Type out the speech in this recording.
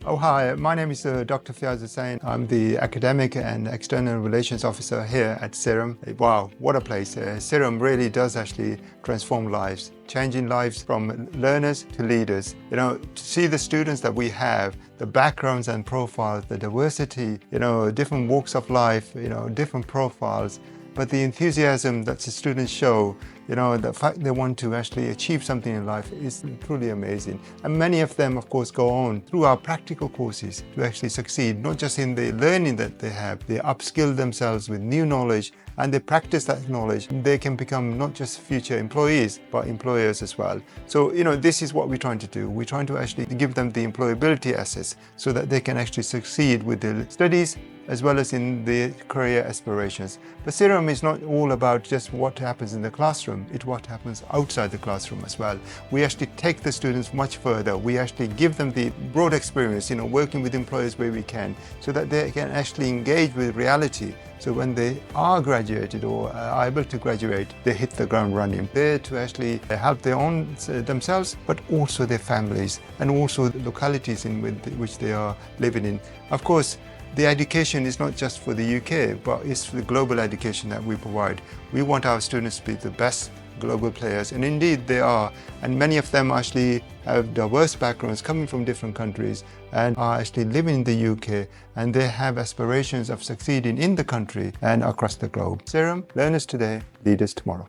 Oh, hi. My name is Dr. Fiaz Hussain. I'm the Academic and External Relations Officer here at SIRM. Wow, what a place. SIRM really does actually transform lives, changing lives from learners to leaders. To see the students that we have, the backgrounds and profiles, the diversity, different walks of life, different profiles, but the enthusiasm that the students show, the fact they want to actually achieve something in life is truly amazing. And many of them, of course, go on through our practical courses to actually succeed, not just in the learning that they have. They upskill themselves with new knowledge and they practice that knowledge. They can become not just future employees, but employers as well. So, this is what we're trying to do. We're trying to actually give them the employability assets so that they can actually succeed with their studies as well as in their career aspirations. But SIRM is not all about just what happens in the classroom, it's what happens outside the classroom as well. We actually take the students much further. We actually give them the broad experience, working with employers where we can, so that they can actually engage with reality. So when they are graduated or are able to graduate, they hit the ground running. There to actually help their own themselves, but also their families and also the localities in which they are living in. Of course, the education is not just for the UK, but it's the global education that we provide. We want our students to be the best global players, and indeed they are. And many of them actually have diverse backgrounds coming from different countries and are actually living in the UK, and they have aspirations of succeeding in the country and across the globe. SIRM, learners today, leaders tomorrow.